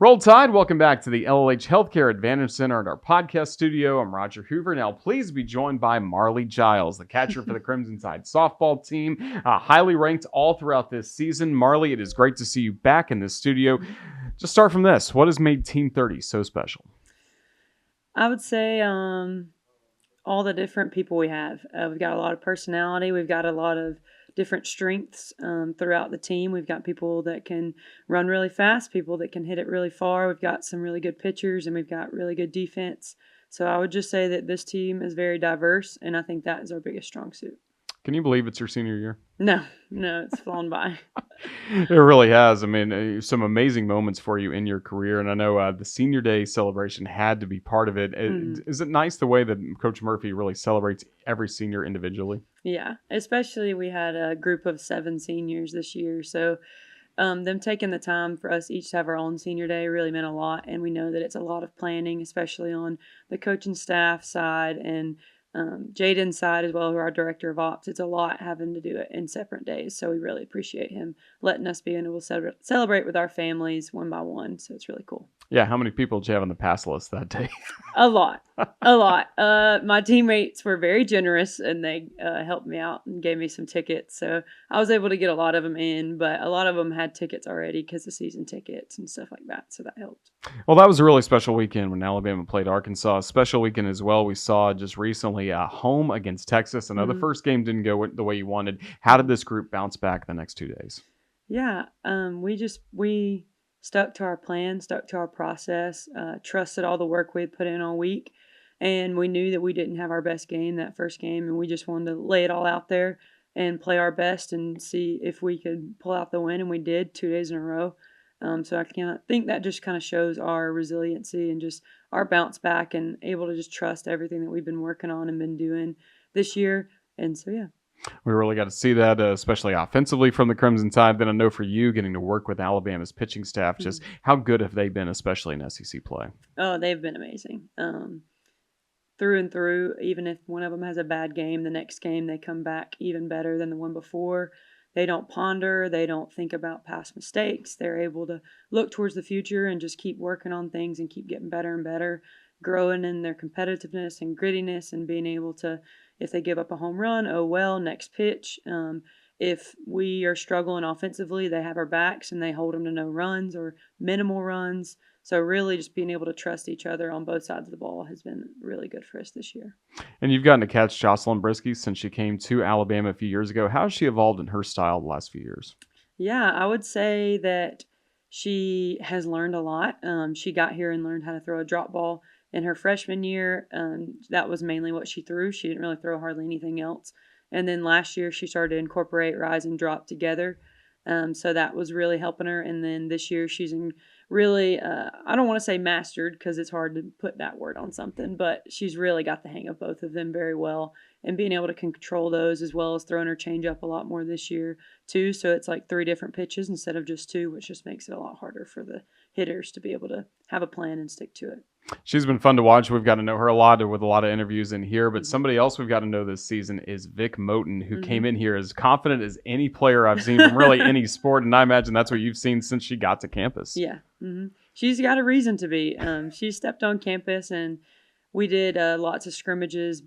Roll Tide, welcome back to the LLH Healthcare Advantage Center at our podcast studio. I'm Roger Hoover. Now, please be joined by Marlie Giles, the catcher for the Crimson Tide softball team, highly ranked all throughout this season. Marlie, it is great to see you back in the studio. Just start from this. What has made Team 30 so special? I would say all the different people we have. We've got a lot of personality. We've got a lot of different strengths throughout the team. We've got people that can run really fast, people that can hit it really far. We've got some really good pitchers, and we've got really good defense. So I would just say that this team is very diverse, and I think that is our biggest strong suit. Can you believe it's your senior year? No, it's flown by. It really has. I mean, some amazing moments for you in your career. And I know the senior day celebration had to be part of it. Is it nice the way that Coach Murphy really celebrates every senior individually? Yeah, especially we had a group of 7 seniors this year. So them taking the time for us each to have our own senior day really meant a lot. And we know that it's a lot of planning, especially on the coaching staff side and Jaden's side as well, who our director of ops. It's a lot having to do it in separate days. So we really appreciate him letting us be able to celebrate with our families one by one. So it's really cool. Yeah, how many people did you have on the pass list that day? A lot. My teammates were very generous, and they helped me out and gave me some tickets. So I was able to get a lot of them in, but a lot of them had tickets already because of season tickets and stuff like that. So that helped. Well, that was a really special weekend when Alabama played Arkansas. A special weekend as well. We saw just recently home against Texas. I know the first game didn't go the way you wanted. How did this group bounce back the next 2 days? Yeah, we stuck to our plan, stuck to our process, trusted all the work we had put in all week. And we knew that we didn't have our best game that first game, and we just wanted to lay it all out there and play our best and see if we could pull out the win, and we did 2 days in a row. So I think that just kind of shows our resiliency and just our bounce back and able to just trust everything that we've been working on and been doing this year. And so, yeah. We really got to see that, especially offensively from the Crimson Tide. Then I know for you, getting to work with Alabama's pitching staff, just how good have they been, especially in SEC play? Oh, they've been amazing. Through and through, even if one of them has a bad game, the next game they come back even better than the one before. They don't ponder. They don't think about past mistakes. They're able to look towards the future and just keep working on things and keep getting better and better, growing in their competitiveness and grittiness and being able to, if they give up a home run, oh well, next pitch. If we are struggling offensively, they have our backs and they hold them to no runs or minimal runs. So really just being able to trust each other on both sides of the ball has been really good for us this year. And you've gotten to catch Jocelyn Brisky since she came to Alabama a few years ago. How has she evolved in her style the last few years? Yeah, I would say that she has learned a lot. She got here and learned how to throw a drop ball in her freshman year. That was mainly what she threw. She didn't really throw hardly anything else. And then last year she started to incorporate rise and drop together. So that was really helping her. And then this year she's really, I don't want to say mastered because it's hard to put that word on something, but she's really got the hang of both of them very well and being able to control those as well as throwing her change up a lot more this year too. So it's like 3 different pitches instead of just 2, which just makes it a lot harder for the hitters to be able to have a plan and stick to it. She's been fun to watch. We've got to know her a lot with a lot of interviews in here. But somebody else we've got to know this season is Vic Moten, who came in here as confident as any player I've seen from really any sport. And I imagine that's what you've seen since she got to campus. Yeah. She's got a reason to be. She stepped on campus, and we did lots of scrimmages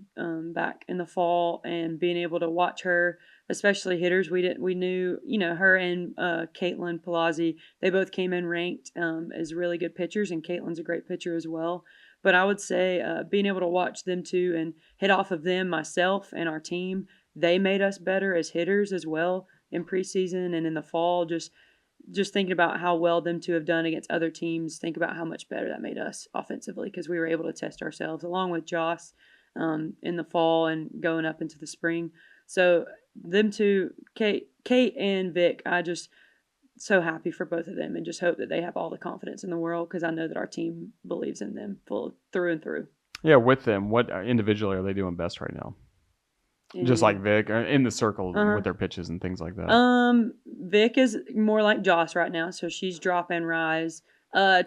back in the fall, and being able to watch her, especially hitters, we knew, her and Caitlin Palazzi, they both came in ranked as really good pitchers, and Caitlin's a great pitcher as well. But I would say being able to watch them two and hit off of them, myself and our team, they made us better as hitters as well in preseason and in the fall. Just thinking about how well them two have done against other teams, think about how much better that made us offensively because we were able to test ourselves along with Joss in the fall and going up into the spring. So them two, Kate and Vic, I just so happy for both of them and just hope that they have all the confidence in the world because I know that our team believes in them through and through. Yeah, with them, what individually are they doing best right now? Just like Vic, in the circle with their pitches and things like that. Vic is more like Joss right now, so she's drop and rise.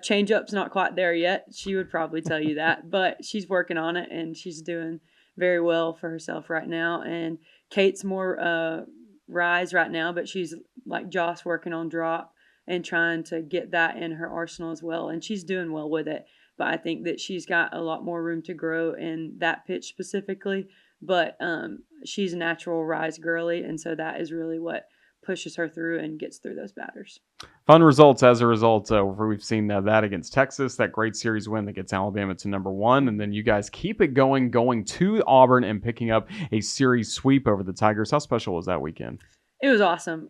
Change-up's not quite there yet. She would probably tell you that, but she's working on it, and she's doing very well for herself right now. And Kate's more rise right now, but she's like Joss working on drop. and trying to get that in her arsenal as well. And she's doing well with it. But I think that she's got a lot more room to grow in that pitch specifically. But she's a natural rise girly, and so that is really what pushes her through and gets through those batters. Fun results as a result. We've seen that against Texas, that great series win that gets Alabama to #1. And then you guys keep it going to Auburn and picking up a series sweep over the Tigers. How special was that weekend? It was awesome.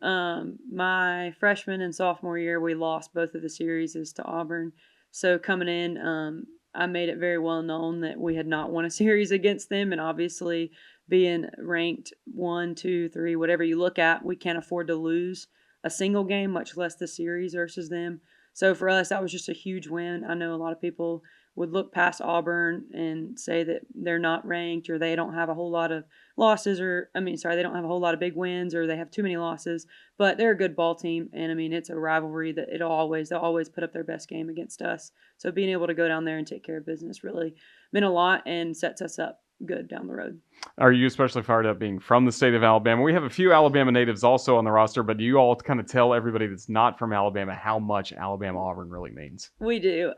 My freshman and sophomore year, we lost both of the series to Auburn. So coming in, I made it very well known that we had not won a series against them. And obviously, being ranked 1, 2, 3, whatever you look at, we can't afford to lose a single game, much less the series versus them. So for us, that was just a huge win. I know a lot of people would look past Auburn and say that they're not ranked or they don't have a whole lot of losses they don't have a whole lot of big wins or they have too many losses, but they're a good ball team. And I mean, it's a rivalry that they'll always put up their best game against us. So being able to go down there and take care of business really meant a lot and sets us up good down the road. Are you especially fired up being from the state of Alabama? We have a few Alabama natives also on the roster, but do you all kind of tell everybody that's not from Alabama how much Alabama-Auburn really means? We do.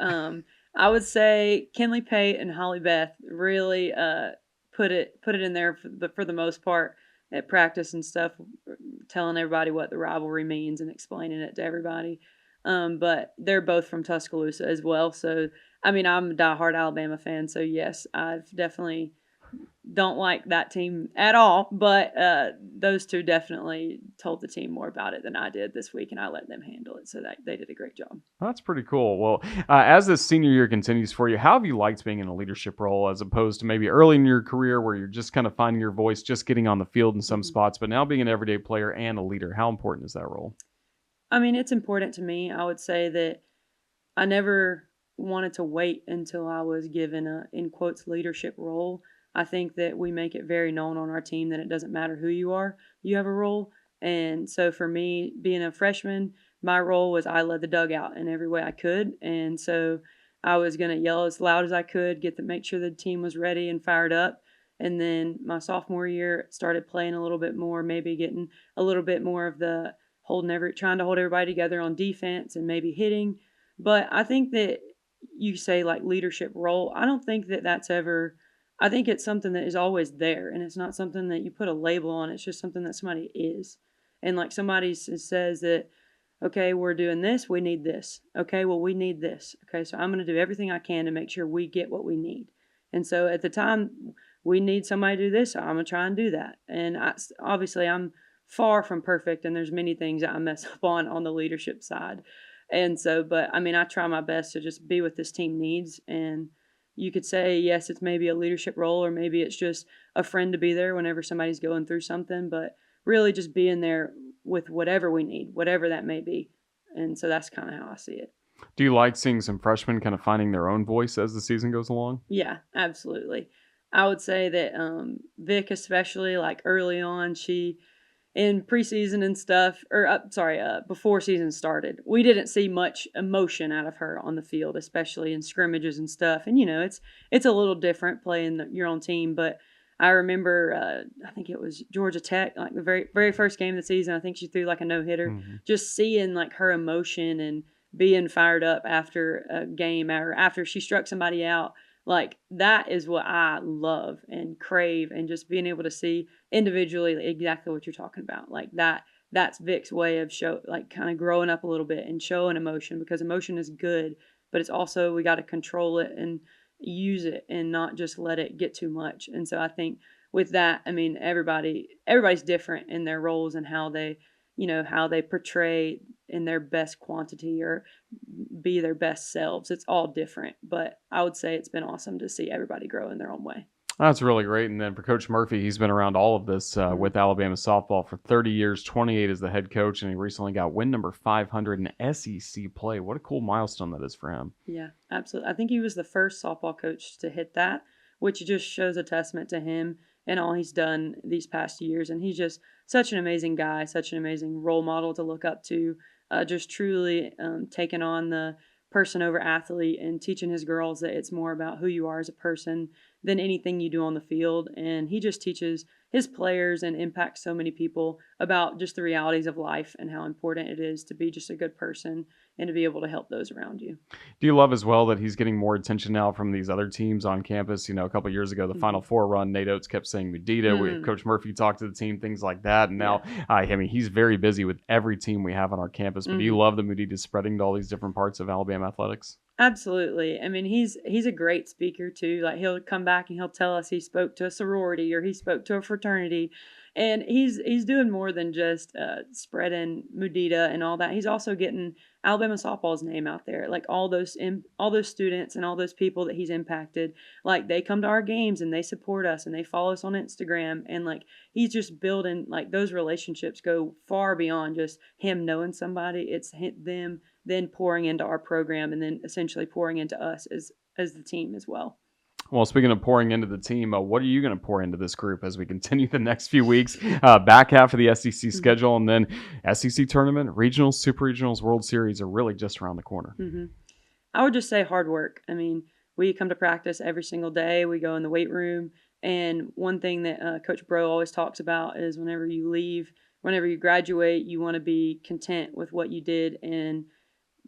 I would say Kinley Pate and Holly Beth really put it in there for the most part at practice and stuff, telling everybody what the rivalry means and explaining it to everybody. But they're both from Tuscaloosa as well. So, I mean, I'm a diehard Alabama fan. So, yes, I've definitely don't like that team at all. But those two definitely told the team more about it than I did this week, and I let them handle it. So they did a great job. That's pretty cool. Well, as this senior year continues for you, how have you liked being in a leadership role as opposed to maybe early in your career where you're just kind of finding your voice, just getting on the field in some spots, but now being an everyday player and a leader? How important is that role? I mean, it's important to me. I would say that I never wanted to wait until I was given a, in quotes, leadership role. I think that we make it very known on our team that it doesn't matter who you are, you have a role. And so for me, being a freshman, my role was I led the dugout in every way I could. And so I was going to yell as loud as I could, make sure the team was ready and fired up. And then my sophomore year started playing a little bit more, maybe getting a little bit more of the trying to hold everybody together on defense and maybe hitting. But I think that you say like leadership role, I don't think that that's ever, I think it's something that is always there, and it's not something that you put a label on. It's just something that somebody is. And like somebody says that, okay, we're doing this, we need this. Okay, well, we need this. Okay, so I'm going to do everything I can to make sure we get what we need. And so at the time, we need somebody to do this, so I'm going to try and do that. And obviously, I'm far from perfect, and there's many things that I mess up on the leadership side. And so, but I mean, I try my best to just be what this team needs. And you could say, yes, it's maybe a leadership role, or maybe it's just a friend to be there whenever somebody's going through something, but really just being there with whatever we need, whatever that may be. And so that's kind of how I see it. Do you like seeing some freshmen kind of finding their own voice as the season goes along? Yeah, absolutely. I would say that Vic, especially like early on, she in preseason and stuff, before season started, we didn't see much emotion out of her on the field, especially in scrimmages and stuff. And it's a little different playing your own team. But I remember, I think it was Georgia Tech, like the very very first game of the season. I think she threw like a no-hitter. Mm-hmm. Just seeing like her emotion and being fired up after a game or after she struck somebody out. Like, that is what I love and crave, and just being able to see individually exactly what you're talking about. Like, that's Vic's way of kind of growing up a little bit and showing emotion, because emotion is good, but it's also, we got to control it and use it and not just let it get too much. And so I think with that, I mean, everybody's different in their roles and how they portray in their best quantity or be their best selves. It's all different, but I would say it's been awesome to see everybody grow in their own way. That's really great. And then for Coach Murphy, he's been around all of this with Alabama softball for 30 years, 28 as the head coach, and he recently got win number 500 in SEC play. What a cool milestone that is for him. Yeah, absolutely. I think he was the first softball coach to hit that, which just shows a testament to him and all he's done these past years. And he's just such an amazing guy, such an amazing role model to look up to, just truly taking on the person over athlete, and teaching his girls that it's more about who you are as a person than anything you do on the field. And he just teaches his players and impacts so many people about just the realities of life and how important it is to be just a good person and to be able to help those around you. Do you love as well that he's getting more attention now from these other teams on campus? A couple of years ago, the Final Four run, Nate Oates kept saying Mudita. Coach Murphy talked to the team, things like that. And now, he's very busy with every team we have on our campus. But do you love that Mudita's spreading to all these different parts of Alabama athletics? Absolutely. I mean, he's a great speaker too. Like, he'll come back and he'll tell us he spoke to a sorority or he spoke to a fraternity, and he's doing more than just spreading Mudita and all that. He's also getting Alabama softball's name out there. Like, all those students and all those people that he's impacted, like, they come to our games and they support us and they follow us on Instagram, and like, he's just building, like, those relationships go far beyond just him knowing somebody. It's them then pouring into our program and then essentially pouring into us as the team as well. Well, speaking of pouring into the team, what are you going to pour into this group as we continue the next few weeks? Back half of the SEC schedule, and then SEC tournament, regionals, super regionals, World Series are really just around the corner. I would just say hard work. I mean, we come to practice every single day. We go in the weight room, and one thing that Coach Bro always talks about is whenever you graduate, you want to be content with what you did and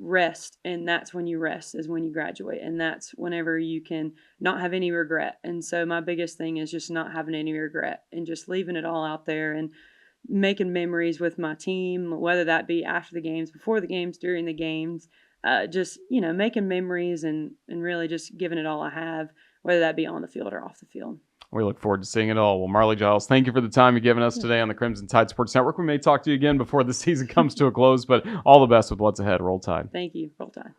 rest. And that's when you rest, is when you graduate, and that's whenever you can not have any regret. And so my biggest thing is just not having any regret and just leaving it all out there and making memories with my team, whether that be after the games, before the games, during the games, just making memories and really just giving it all I have, whether that be on the field or off the field. We look forward to seeing it all. Well, Marlie Giles, thank you for the time you've given us today on the Crimson Tide Sports Network. We may talk to you again before the season comes to a close, but all the best with what's ahead. Roll Tide. Thank you. Roll Tide.